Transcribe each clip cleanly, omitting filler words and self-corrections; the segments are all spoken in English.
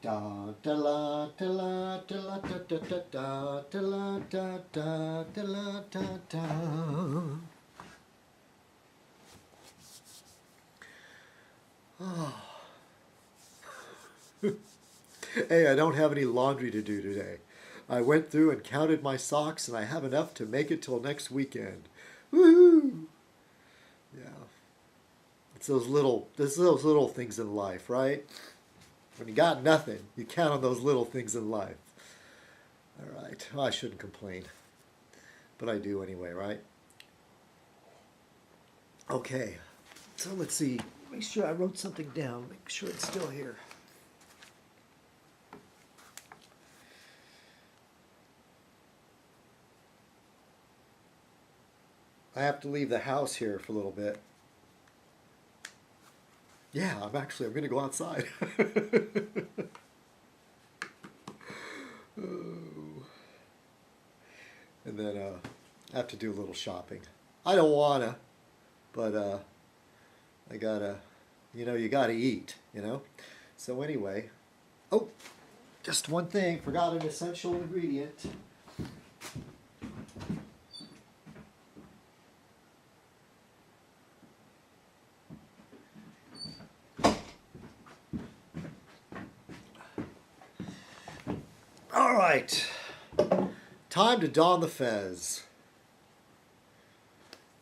Da da la da la da la da da da da da la da da da la da da. Hey, I don't have any laundry to do today. I went through and counted my socks, and I have enough to make it till next weekend. Woohoo! Yeah, it's those little things in life, right? When you got nothing, you count on those little things in life. All right, well, I shouldn't complain, but I do anyway, right? Okay, so let's see. Make sure I wrote something down. Make sure it's still here. I have to leave the house here for a little bit. Yeah, I'm going to go outside. Oh. And then I have to do a little shopping. I don't wanna, but I gotta, you gotta eat, So anyway, oh, just one thing, forgot an essential ingredient. All right, time to don the fez.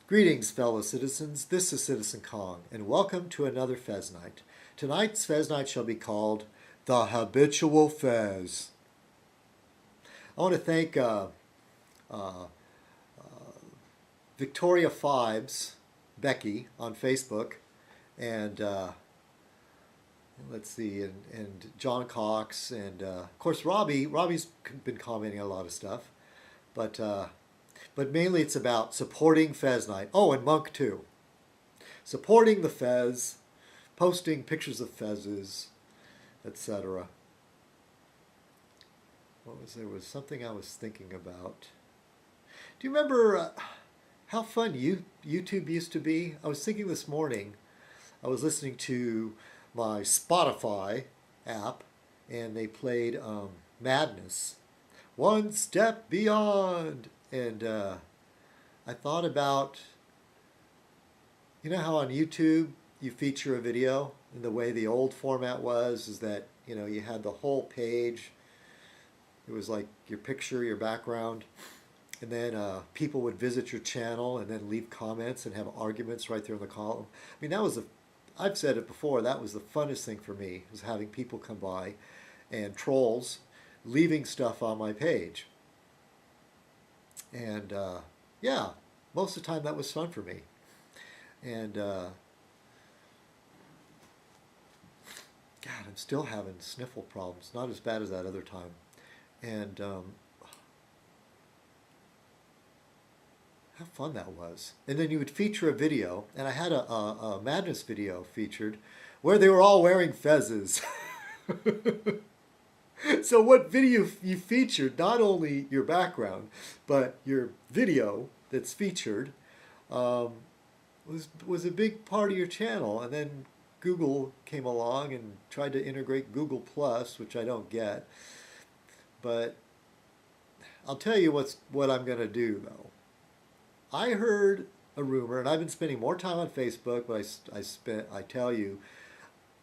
Greetings, fellow citizens. This is Citizen Kong, and welcome to another Fez Night. Tonight's Fez Night shall be called the Habitual Fez. I want to thank Victoria Fibes, Becky, on Facebook, and let's see, and John Cox, and of course Robbie. Robbie's been commenting a lot of stuff, but mainly it's about supporting Fez Night. Oh, and Monk too. Supporting the Fez, posting pictures of Fezes, etc. There was something I was thinking about. Do you remember how fun YouTube used to be? I was thinking this morning, I was listening to my Spotify app, and they played Madness, One Step Beyond. And I thought about, how on YouTube you feature a video, and the way the old format was is that, you had the whole page. It was like your picture, your background, and then people would visit your channel and then leave comments and have arguments right there in the column. I mean, I've said it before, that was the funnest thing for me, was having people come by and trolls leaving stuff on my page. And yeah, most of the time that was fun for me. And God, I'm still having sniffle problems, not as bad as that other time. And how fun that was. And then you would feature a video, and I had a Madness video featured where they were all wearing fezes. So what video you featured, not only your background, but your video that's featured, was a big part of your channel. And then Google came along and tried to integrate Google Plus, which I don't get. But I'll tell you what I'm going to do, though. I heard a rumor, and I've been spending more time on Facebook, but I tell you,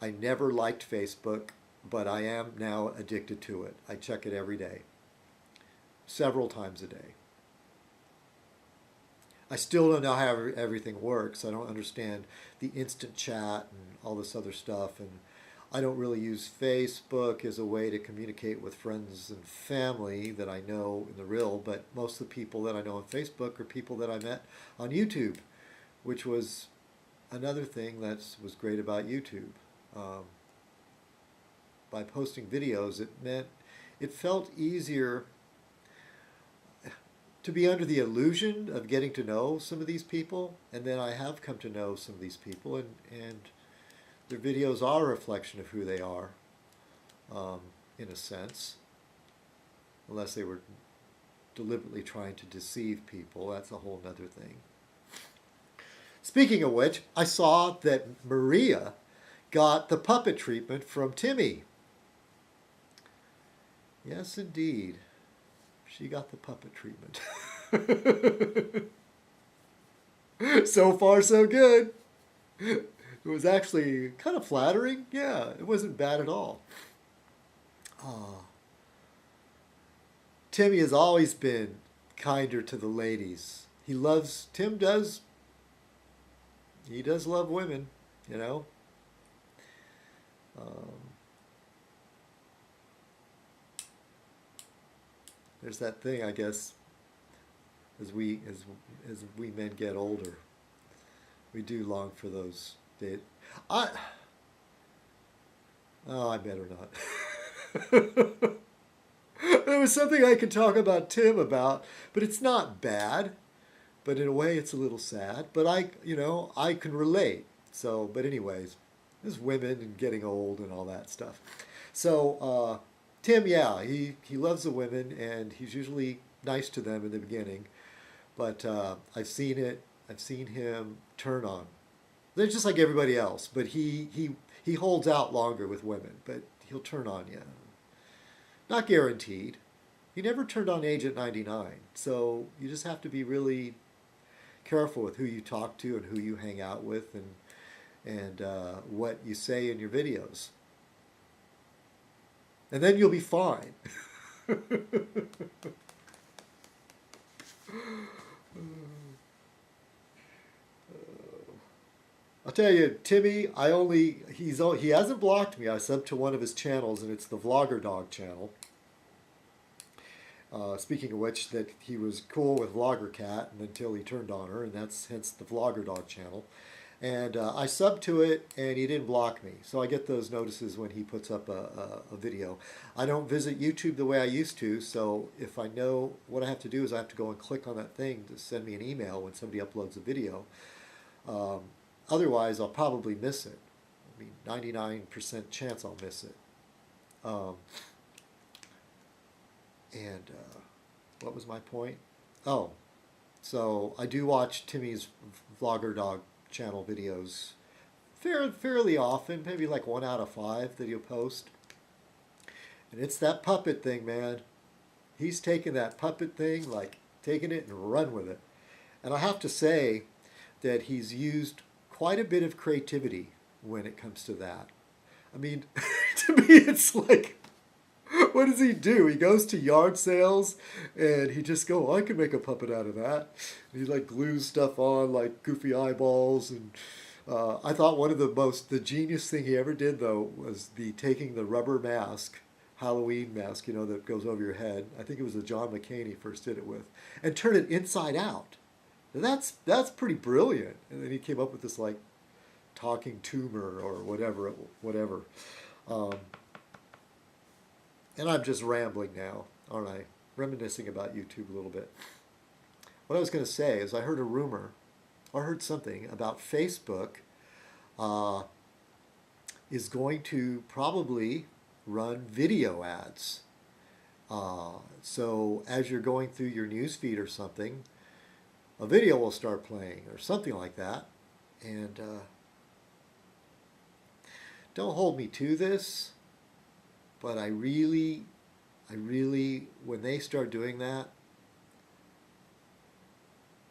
I never liked Facebook, but I am now addicted to it. I check it every day, several times a day. I still don't know how everything works. I don't understand the instant chat and all this other stuff, and I don't really use Facebook as a way to communicate with friends and family that I know in the real, but most of the people that I know on Facebook are people that I met on YouTube, which was another thing that was great about YouTube. By posting videos, it felt easier to be under the illusion of getting to know some of these people, and then I have come to know some of these people, and their videos are a reflection of who they are, in a sense, unless they were deliberately trying to deceive people. That's a whole other thing. Speaking of which, I saw that Maria got the puppet treatment from Timmy. Yes, indeed. She got the puppet treatment. So far, so good. It was actually kind of flattering. Yeah, it wasn't bad at all. Oh, Timmy has always been kinder to the ladies. Tim does, he does love women, you know. Um, there's that thing, I guess, as we men get older, we do long for those days. I oh, I better not. There was something I could talk about Tim about, but it's not bad. But in a way, it's a little sad. But I can relate. So, but anyways, there's women and getting old and all that stuff. So, Tim, yeah, he loves the women and he's usually nice to them in the beginning. But I've seen it. I've seen him turn on. They're just like everybody else, but he holds out longer with women. But he'll turn on you. Not guaranteed. He never turned on Agent 99, so you just have to be really careful with who you talk to and who you hang out with and what you say in your videos. And then you'll be fine. I'll tell you, Timmy, he hasn't blocked me. I subbed to one of his channels, and it's the Vlogger Dog channel. Speaking of which, that he was cool with Vlogger Cat and until he turned on her, and that's hence the Vlogger Dog channel. And I subbed to it, and he didn't block me. So I get those notices when he puts up a video. I don't visit YouTube the way I used to, so if I know what I have to do is I have to go and click on that thing to send me an email when somebody uploads a video. Um, Otherwise, I'll probably miss it. I mean, 99% chance I'll miss it. Um, and what was my point? Oh, so I do watch Timmy's Vlogger Dog channel videos fairly often, maybe like 1 out of 5 that he'll post. And it's that puppet thing, man. He's taken that puppet thing, like taking it and run with it. And I have to say that he's used quite a bit of creativity when it comes to that. I mean, to me, it's like, what does he do? He goes to yard sales and he just go, oh, I can make a puppet out of that. And he like glues stuff on like goofy eyeballs. And I thought one of the genius thing he ever did though was taking the rubber mask, Halloween mask, that goes over your head. I think it was the John McCain he first did it with, and turn it inside out. And that's pretty brilliant. And then he came up with this like talking tumor or whatever. Um, and I'm just rambling now, aren't I? Reminiscing about YouTube a little bit. What I was going to say is I heard a rumor, or heard something about Facebook uh, is going to probably run video ads. So as you're going through your newsfeed or something, a video will start playing or something like that. And don't hold me to this, but I really, when they start doing that,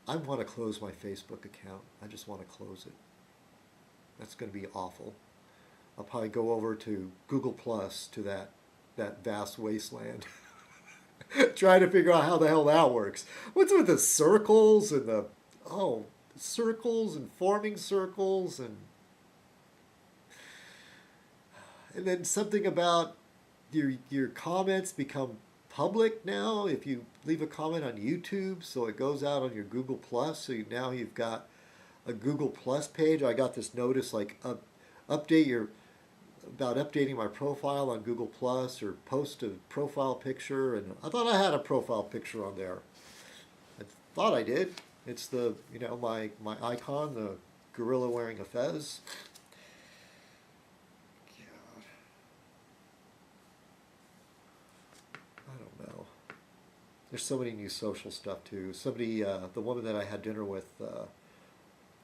I want to close my Facebook account. I just want to close it. That's going to be awful. I'll probably go over to Google Plus, to that vast wasteland. Try to figure out how the hell that works. What's with the circles and circles and forming circles and then something about your comments become public now if you leave a comment on YouTube, so it goes out on your Google Plus. So now you've got a Google Plus page. I got this notice like updating my profile on Google Plus, or post a profile picture, and I thought I had a profile picture on there. I thought I did. It's the my icon, the gorilla wearing a fez. God. I don't know. There's so many new social stuff too. Somebody, the woman that I had dinner with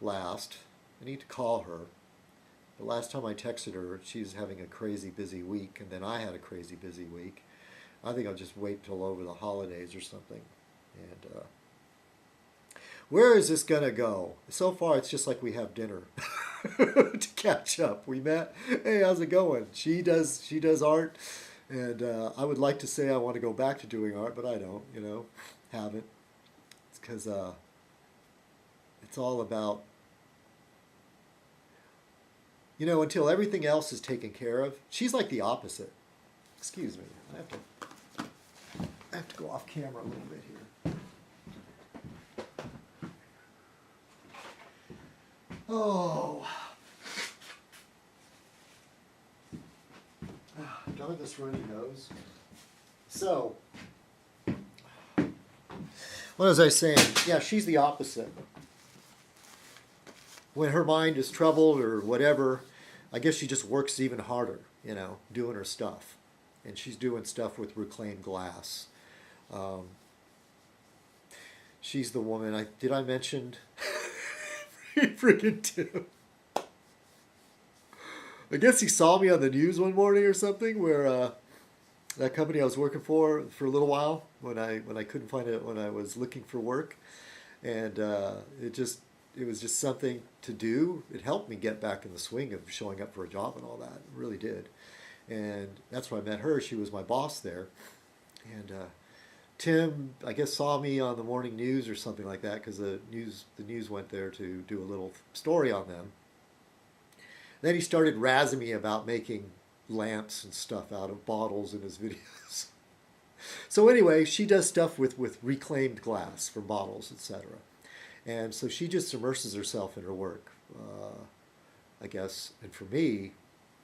last, I need to call her. The last time I texted her, she's having a crazy busy week, and then I had a crazy busy week. I think I'll just wait till over the holidays or something. And where is this gonna go? So far, it's just like we have dinner to catch up. We met. Hey, how's it going? She does art, and I would like to say I want to go back to doing art, but I don't. Haven't. It's because it's all about until everything else is taken care of. She's like the opposite. Excuse me. I have to go off camera a little bit here. Oh. Done with this runny nose. So, what was I saying? Yeah, she's the opposite. When her mind is troubled or whatever, I guess she just works even harder, doing her stuff. And she's doing stuff with reclaimed glass. She's the woman. Did I mention freaking Tim? I guess he saw me on the news one morning or something where that company I was working for a little while when I couldn't find it when I was looking for work, and it was just something to do. It helped me get back in the swing of showing up for a job and all that. It really did. And that's where I met her. She was my boss there. And Tim, I guess, saw me on the morning news or something like that because the news went there to do a little story on them. Then he started razzing me about making lamps and stuff out of bottles in his videos. So anyway, she does stuff with reclaimed glass from bottles, etc. And so she just immerses herself in her work, I guess. And for me,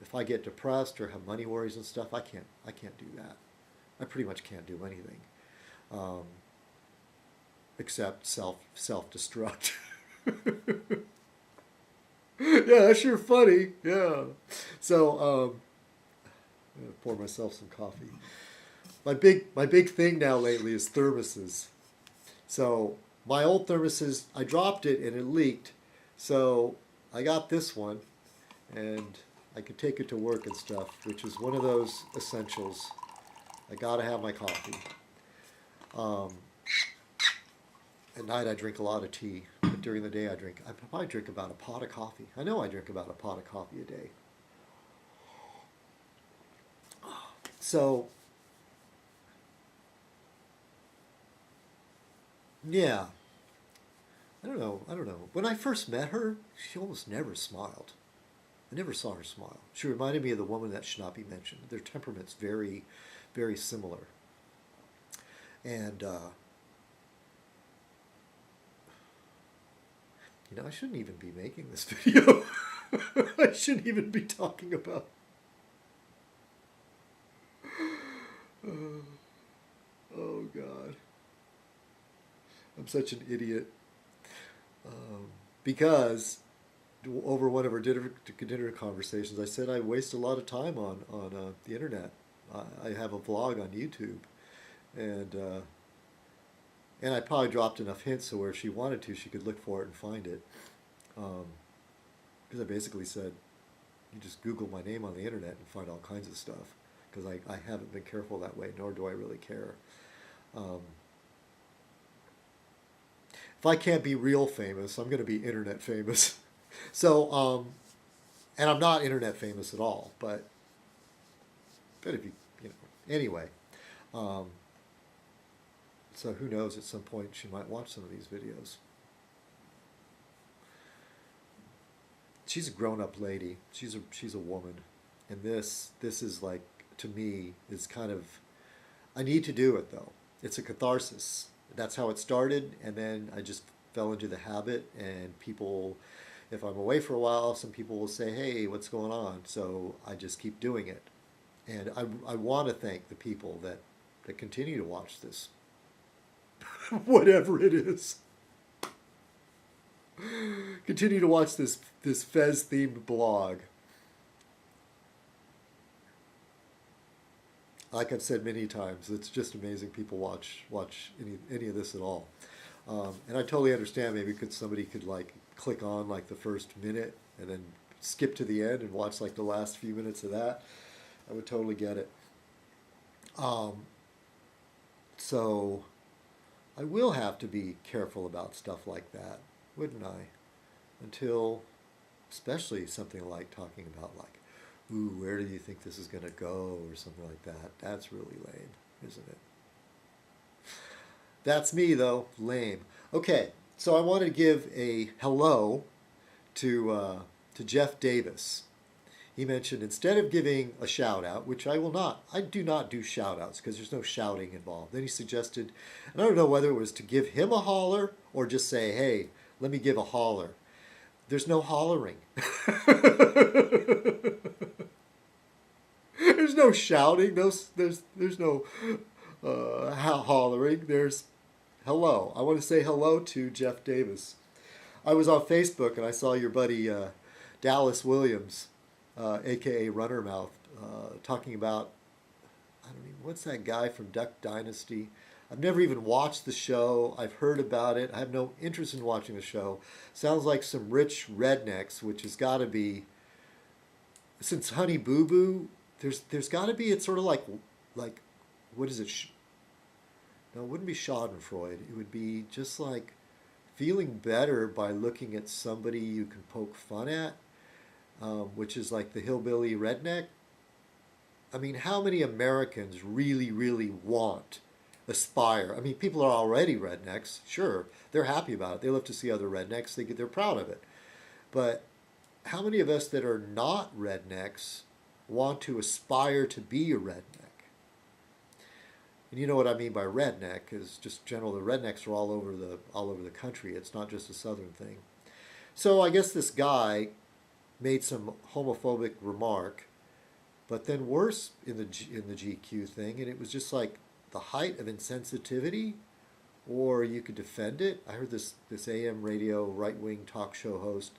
if I get depressed or have money worries and stuff, I can't do that. I pretty much can't do anything, except self-destruct. Yeah, that's sure funny. Yeah. So I'm gonna pour myself some coffee. My big thing now lately is thermoses. So my old thermoses, I dropped it and it leaked. So I got this one, and I could take it to work and stuff, which is one of those essentials. I gotta have my coffee. At night I drink a lot of tea, but during the day I probably drink about a pot of coffee. I know I drink about a pot of coffee a day. So, yeah, I don't know. When I first met her, she almost never smiled. I never saw her smile. She reminded me of the woman that should not be mentioned. Their temperament's very, very similar. And, I shouldn't even be making this video. I shouldn't even be talking about... oh, God. I'm such an idiot. Because over one of our dinner conversations, I said I waste a lot of time on the internet. I have a vlog on YouTube, and I probably dropped enough hints so where if she wanted to, she could look for it and find it. Because I basically said, you just Google my name on the internet and find all kinds of stuff. Because I haven't been careful that way, nor do I really care. If I can't be real famous, I'm going to be internet famous. So, and I'm not internet famous at all, but if anyway. So who knows, at some point she might watch some of these videos. She's a grown-up lady. She's a woman. And this is like, to me, is kind of, I need to do it though. It's a catharsis. That's how it started, and then I just fell into the habit, and people, if I'm away for a while, some people will say, hey, what's going on? So I just keep doing it. And I want to thank the people that continue to watch this. Whatever it is. Continue to watch this Fez-themed blog. Like I've said many times, it's just amazing people watch any of this at all. And I totally understand maybe somebody could like click on like the first minute and then skip to the end and watch like the last few minutes of that. I would totally get it. So I will have to be careful about stuff like that, wouldn't I? Until, especially something like talking about like, ooh, where do you think this is going to go or something like that. That's really lame, isn't it? That's me though, lame. Okay, so I want to give a hello to Jeff Davis. He mentioned instead of giving a shout out, which I will not, I do not do shout outs because there's no shouting involved. Then he suggested, and I don't know whether it was to give him a holler or just say, hey, let me give a holler. There's no hollering. There's no shouting. There's no hollering. There's hello. I want to say hello to Jeff Davis. I was on Facebook and I saw your buddy Dallas Williams, aka Runnermouth, talking about, I don't even, what's that guy from Duck Dynasty? I've never even watched the show. I've heard about it. I have no interest in watching the show. Sounds like some rich rednecks, which has got to be, since Honey Boo Boo, there's got to be, it's sort of like what is it? No, it wouldn't be Schadenfreude. It would be just like feeling better by looking at somebody you can poke fun at, which is like the hillbilly redneck. I mean, how many Americans really, really aspire? I mean, people are already rednecks. Sure, they're happy about it. They love to see other rednecks. They're proud of it. But how many of us that are not rednecks want to aspire to be a redneck? And you know what I mean by redneck is just general. The rednecks are all over the country. It's not just a southern thing. So I guess this guy made some homophobic remark, but then worse in the GQ thing, and it was just like the height of insensitivity, or you could defend it. I heard this AM radio right wing talk show host,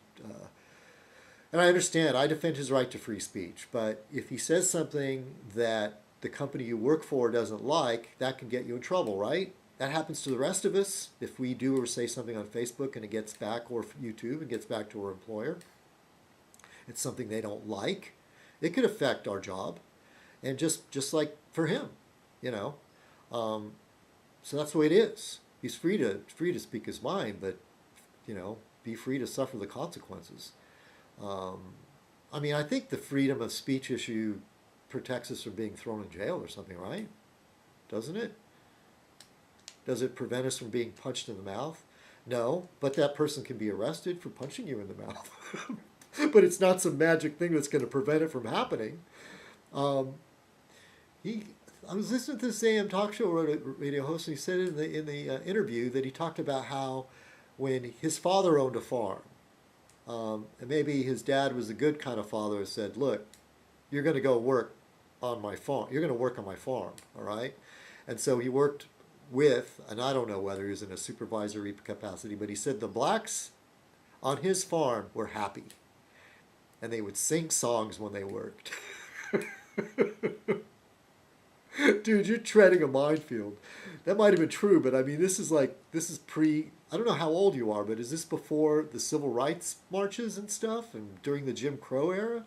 and I understand. I defend his right to free speech, but if he says something that the company you work for doesn't like, that can get you in trouble, right? That happens to the rest of us if we do or say something on Facebook and it gets back, or YouTube and gets back to our employer. It's something they don't like. It could affect our job, and just like for him, you know. So that's the way it is. He's free to speak his mind, but you know, be free to suffer the consequences. I mean, I think the freedom of speech issue protects us from being thrown in jail or something, right? Doesn't it? Does it prevent us from being punched in the mouth? No, but that person can be arrested for punching you in the mouth. But it's not some magic thing that's going to prevent it from happening. I was listening to this AM talk show radio host, and he said in the interview that he talked about how when his father owned a farm, and maybe his dad was a good kind of father, and said, "Look, you're going to go work on my farm. You're going to work on my farm, all right?" And so he worked with, and I don't know whether he was in a supervisory capacity, but he said the blacks on his farm were happy, and they would sing songs when they worked. Dude, you're treading a minefield. That might have been true, but I mean, this is pre, I don't know how old you are, but is this before the civil rights marches and stuff, and during the Jim Crow era?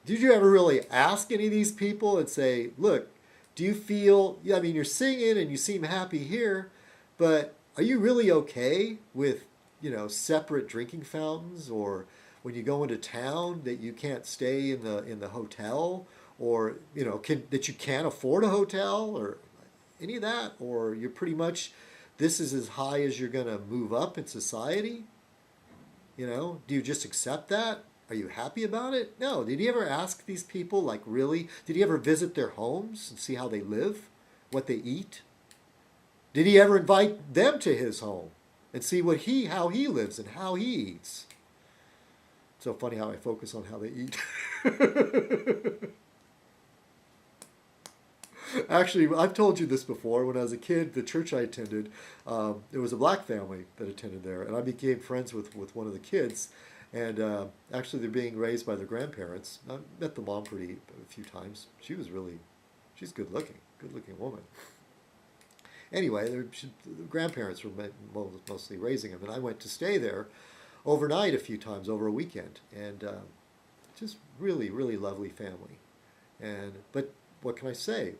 Did you ever really ask any of these people and say, look, do you feel, yeah, I mean, you're singing and you seem happy here, but are you really okay with, you know, separate drinking fountains, or when you go into town that you can't stay in the hotel, or, you know, that you can't afford a hotel, or any of that, or you're pretty much, this is as high as you're going to move up in society? You know, do you just accept that? Are you happy about it? No. Did he ever ask these people, like, really? Did he ever visit their homes and see how they live, what they eat? Did he ever invite them to his home and see how he lives and how he eats? So funny how I focus on how they eat. Actually, I've told you this before. When I was a kid, the church I attended, there was a black family that attended there, and I became friends with one of the kids. And actually, they're being raised by their grandparents. I met the mom a few times. She's good looking woman. Anyway, the grandparents were mostly raising them, and I went to stay there overnight a few times over a weekend, and just really, really lovely family. But what can I say?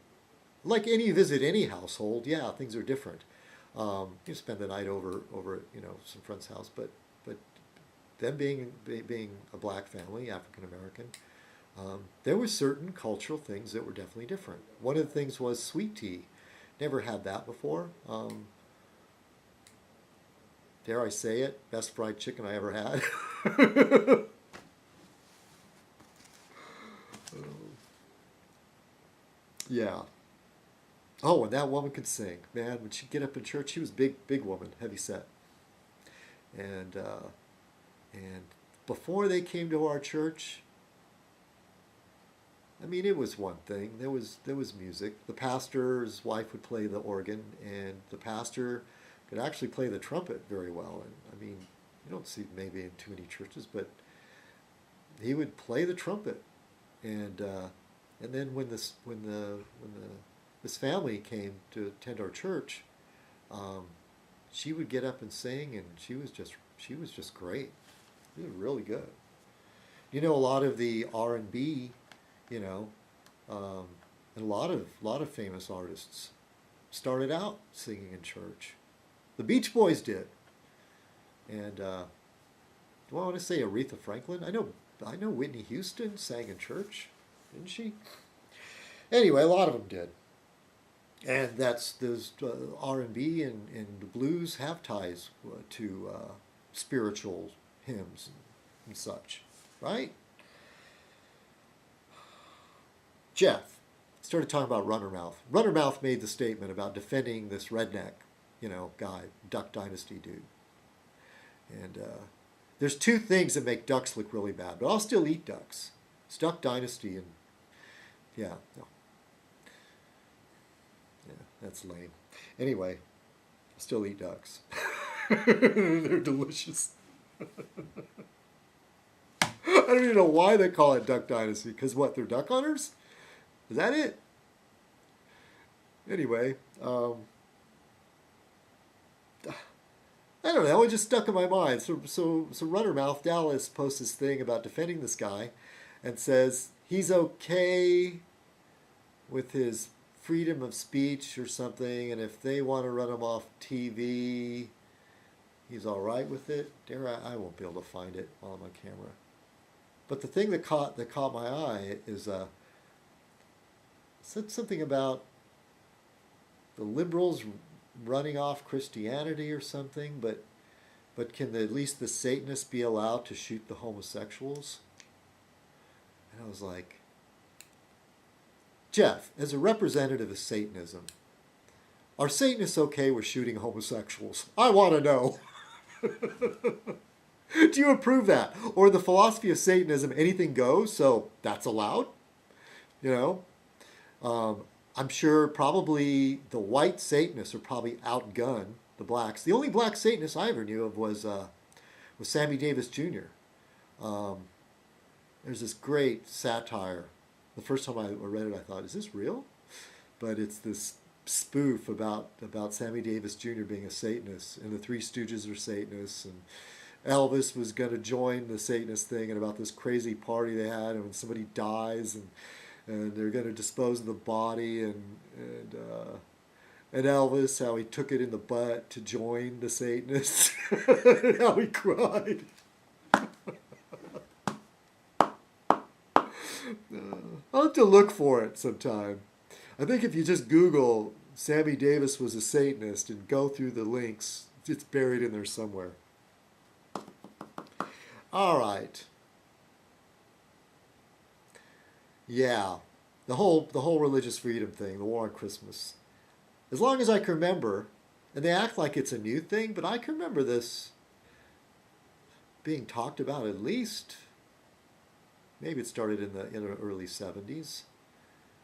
like any visit any household, yeah, things are different. You spend the night over some friend's house, but them being a black family, African American, there were certain cultural things that were definitely different. One of the things was sweet tea. Never had that before. Dare I say it? Best fried chicken I ever had. Yeah. Oh, and that woman could sing. Man, when she'd get up in church, she was big woman, heavy set. And before they came to our church, I mean, it was one thing. There was music. The pastor's wife would play the organ, and the pastor could actually play the trumpet very well. And I mean, you don't see maybe in too many churches, but he would play the trumpet. And then this family came to attend our church, she would get up and sing, and she was just great. She was really good. You know, a lot of the R&B, you know, and a lot of famous artists started out singing in church. The Beach Boys did, and do I want to say Aretha Franklin? I know Whitney Houston sang in church, didn't she? Anyway, a lot of them did, and those R&B and the blues have ties to spiritual hymns and such, right? Jeff started talking about Runnermouth. Runnermouth made the statement about defending this redneck, guy, Duck Dynasty dude. And there's two things that make ducks look really bad, but I'll still eat ducks. It's Duck Dynasty, and yeah, no. Yeah, that's lame. Anyway, I still eat ducks. They're delicious. I don't even know why they call it Duck Dynasty. Because what, they're duck hunters? Is that it? Anyway, I don't know. It just stuck in my mind. So Runnermouth Dallas posts this thing about defending this guy, and says he's okay with his freedom of speech or something, and if they want to run him off TV, he's all right with it. I won't be able to find it while I'm on camera. But the thing that caught my eye is said something about the liberals running off Christianity or something, but can at least the Satanists be allowed to shoot the homosexuals? And I was like, Jeff, as a representative of Satanism, are Satanists okay with shooting homosexuals? I want to know. Do you approve that? Or the philosophy of Satanism, anything goes, so that's allowed? I'm sure probably the white Satanists are probably outgun the blacks. The only black Satanist I ever knew of was Sammy Davis Jr. There's this great satire. The first time I read it, I thought, is this real? But it's this spoof about Sammy Davis Jr. being a Satanist, and the Three Stooges are Satanists, and Elvis was going to join the Satanist thing, and about this crazy party they had, and when somebody dies, and they're going to dispose of the body, and Elvis, how he took it in the butt to join the Satanists, how he cried. I'll have to look for it sometime. I think if you just Google Sammy Davis was a Satanist and go through the links, it's buried in there somewhere. All right. Yeah, the whole religious freedom thing, the war on Christmas. As long as I can remember, and they act like it's a new thing, but I can remember this being talked about at least, maybe it started in the early 70s,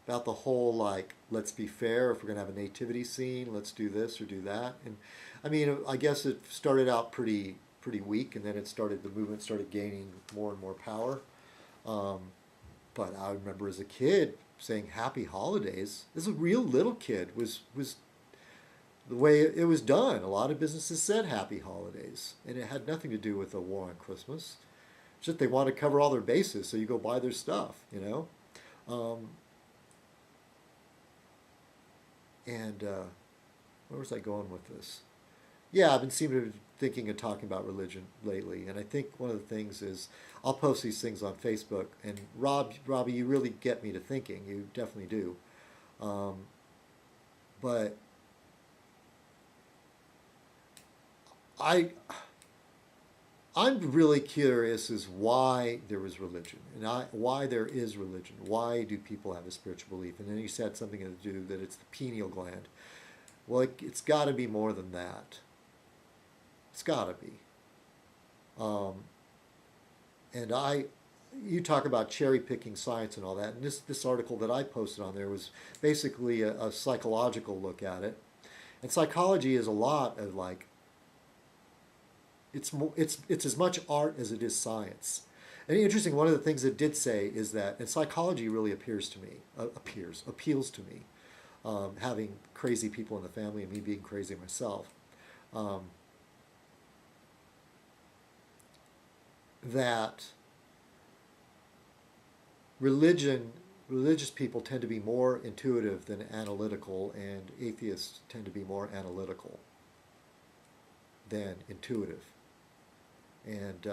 about the whole, like, let's be fair, if we're going to have a nativity scene, let's do this or do that. And I mean, I guess it started out pretty weak, and then the movement started gaining more and more power. But I remember as a kid saying Happy Holidays. As a real little kid was the way it was done. A lot of businesses said Happy Holidays, and it had nothing to do with the war on Christmas. It's just they want to cover all their bases, so you go buy their stuff, And where was I going with this? Yeah, I've been seeming to thinking and talking about religion lately, and I think one of the things is I'll post these things on Facebook, and Robbie, you really get me to thinking. You definitely do. Um, but I I'm really curious as why there is religion and why there is religion. Why do people have a spiritual belief? And then you said something to do that it's the pineal gland. Well, it's got to be more than that. It's got to be. Um, and you talk about cherry picking science and all that. And this article that I posted on there was basically a psychological look at it. And psychology is a lot of like it's as much art as it is science. And interesting, one of the things it did say is that, and psychology really appeals to me, having crazy people in the family and me being crazy myself, um, that religious people tend to be more intuitive than analytical, and atheists tend to be more analytical than intuitive. And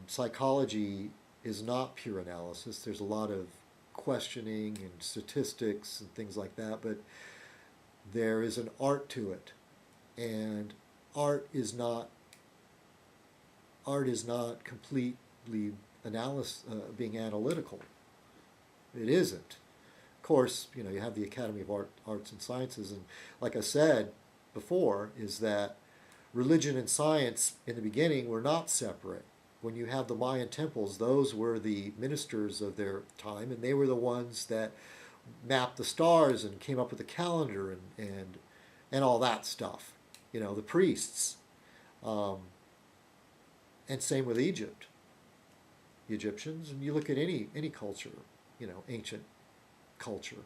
psychology is not pure analysis. There's a lot of questioning and statistics and things like that, but there is an art to it, and art is not completely being analytical. It isn't. Of course, you have the Academy of Arts and Sciences, and like I said before, is that religion and science in the beginning were not separate. When you have the Mayan temples, those were the ministers of their time, and they were the ones that mapped the stars and came up with the calendar and all that stuff. The priests, um, and same with Egypt, the Egyptians. And you look at any culture, ancient culture.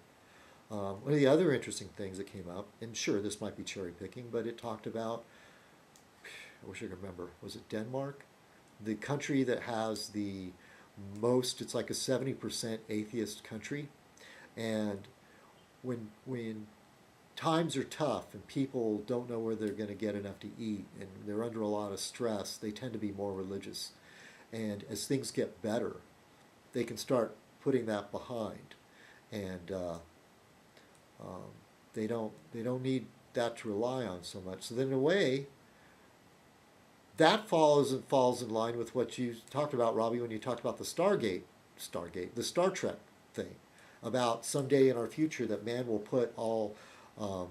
One of the other interesting things that came up, and sure, this might be cherry picking, but it talked about, I wish I could remember, was it Denmark? The country that has the most, it's like a 70% atheist country. And when times are tough and people don't know where they're going to get enough to eat and they're under a lot of stress, they tend to be more religious. And as things get better, they can start putting that behind. And they don't need that to rely on so much. So then in a way, that falls in line with what you talked about, Robbie, when you talked about the the Star Trek thing, about someday in our future that man will put all um,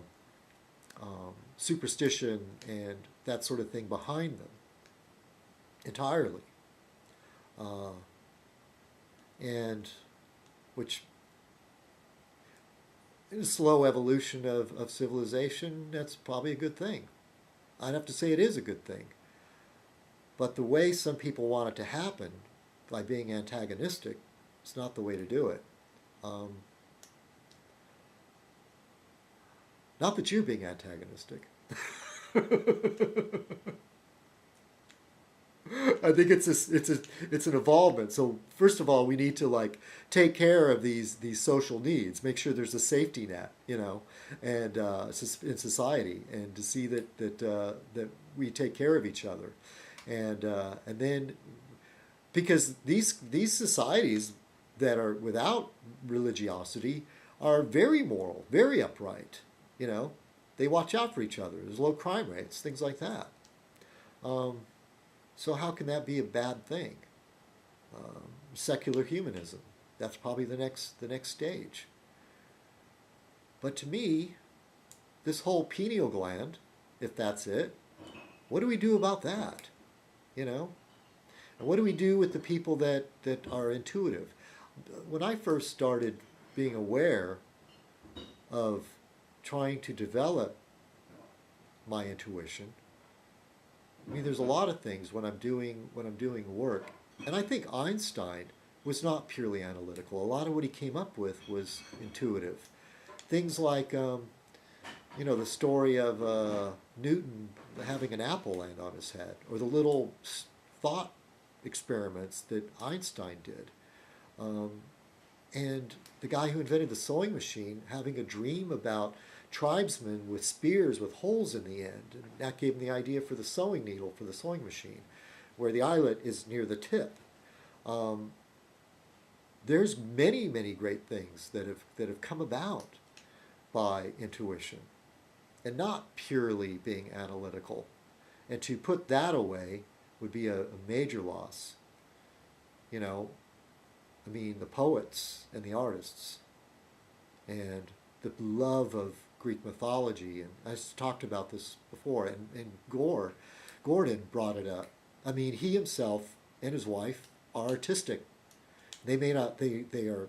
superstition and that sort of thing behind them entirely, uh, and which in a slow evolution of civilization, that's probably a good thing. I'd have to say it is a good thing. But the way some people want it to happen, by being antagonistic, is not the way to do it. Um, Not that you're being antagonistic. I think it's an evolvement. So first of all, we need to take care of these social needs, make sure there's a safety net, and in society, and to see that we take care of each other, and then because these societies that are without religiosity are very moral, very upright. They watch out for each other. There's low crime rates, things like that. Um, so how can that be a bad thing? Secular humanism. That's probably the next stage. But to me, this whole pineal gland, if that's it, what do we do about that? And what do we do with the people that are intuitive? When I first started being aware of trying to develop my intuition, I mean, there's a lot of things when I'm doing work, and I think Einstein was not purely analytical. A lot of what he came up with was intuitive. Things like, the story of Newton having an apple land on his head, or the little thought experiments that Einstein did. And the guy who invented the sewing machine having a dream about tribesmen with spears with holes in the end. And that gave him the idea for the sewing needle for the sewing machine, where the eyelet is near the tip. Um, there's many, many great things that have come about by intuition and not purely being analytical. And to put that away would be a major loss. You know, I mean, the poets and the artists and the love of Greek mythology. And I talked about this before, and Gordon brought it up. I mean, he himself and his wife are artistic. They may not, they are,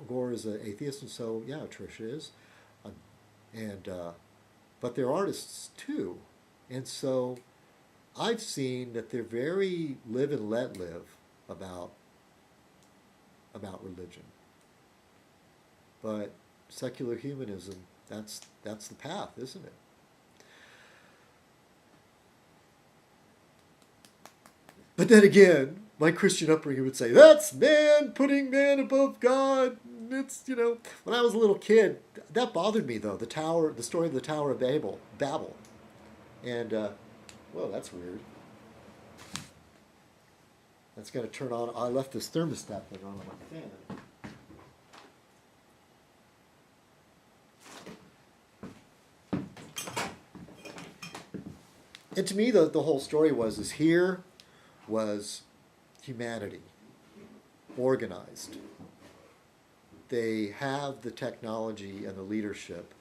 Gore is an atheist, and so, yeah, Tricia is. And but they're artists too. And so I've seen that they're very live and let live about religion. But secular humanism, that's the path, isn't it? But then again, my Christian upbringing would say, that's man putting man above God. It's, you know, when I was a little kid, that bothered me though, the story of the Tower of Babel. And, whoa, that's weird. That's going to turn on, I left this thermostat thing on my fan. And to me, the whole story is here was humanity, organized. They have the technology and the leadership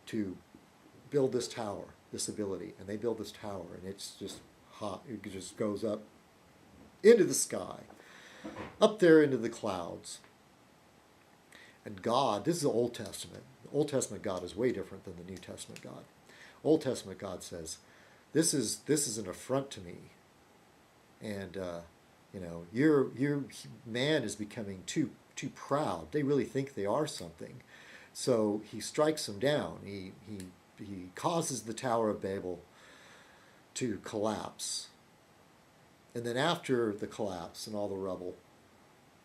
to build this tower, this ability, and they build this tower, and it's just hot. It just goes up into the sky, up there into the clouds. And God, this is the Old Testament. The Old Testament God is way different than the New Testament God. Old Testament God says, this is an affront to me. And, you know, your man is becoming too proud. They really think they are something. So he strikes them down. He causes the Tower of Babel to collapse. And then after the collapse and all the rubble,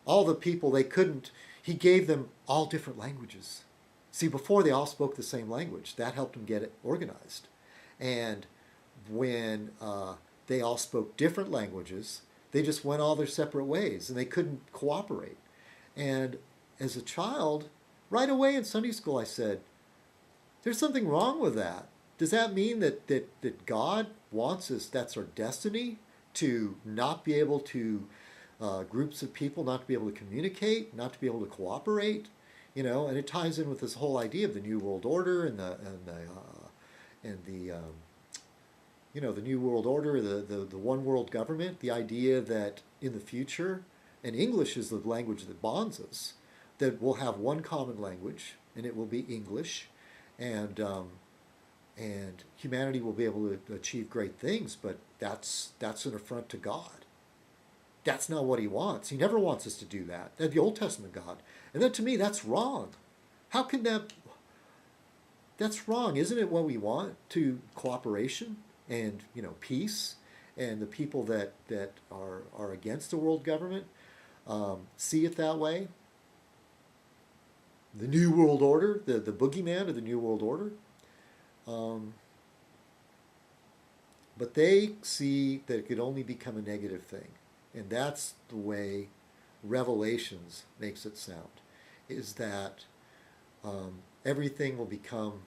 all the people, he gave them all different languages. See, before they all spoke the same language. That helped them get it organized. And when they all spoke different languages, they just went all their separate ways, and they couldn't cooperate. And as a child, right away in Sunday school, I said, there's something wrong with that. Does that mean that God wants us, that's our destiny, to not be able to, groups of people, not to be able to communicate, not to be able to cooperate? You know, and it ties in with this whole idea of the New World Order and the you know, the New World Order, the one world government, the idea that in the future, and English is the language that bonds us, that we'll have one common language, and it will be English, and humanity will be able to achieve great things, but that's an affront to God. That's not what he wants. He never wants us to do that. That's the Old Testament God. And then to me, that's wrong. How can that's wrong. Isn't it what we want? To cooperation and, you know, peace, and the people that are against the world government see it that way. The New World Order, the boogeyman of the New World Order. But they see that it could only become a negative thing. And that's the way Revelations makes it sound, is that everything will become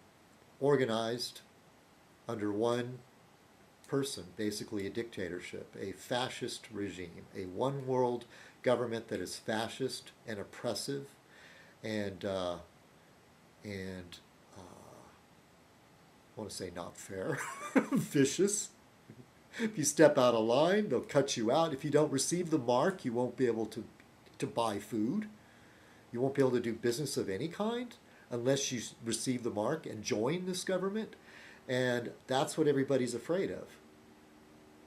organized under one person, basically a dictatorship, a fascist regime, a one world government that is fascist and oppressive and I want to say not fair, vicious. If you step out of line, they'll cut you out. If you don't receive the mark, you won't be able to buy food. You won't be able to do business of any kind unless you receive the mark and join this government. And that's what everybody's afraid of.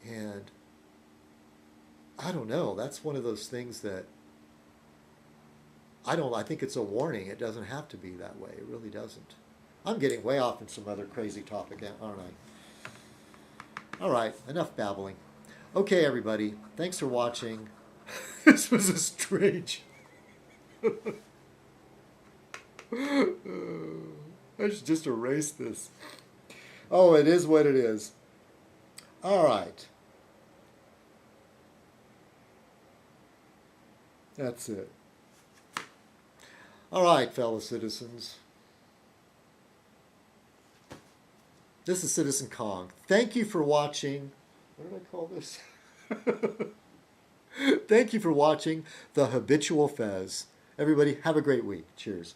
And I don't know. That's one of those things that I think it's a warning. It doesn't have to be that way. It really doesn't. I'm getting way off in some other crazy topic, aren't I? All right, enough babbling. Okay, everybody. Thanks for watching. This was a strange I should just erase this. Oh, it is what it is. All right. That's it. All right, fellow citizens. This is Citizen Kong. Thank you for watching. What did I call this? Thank you for watching the Habitual Fez. Everybody, have a great week. Cheers.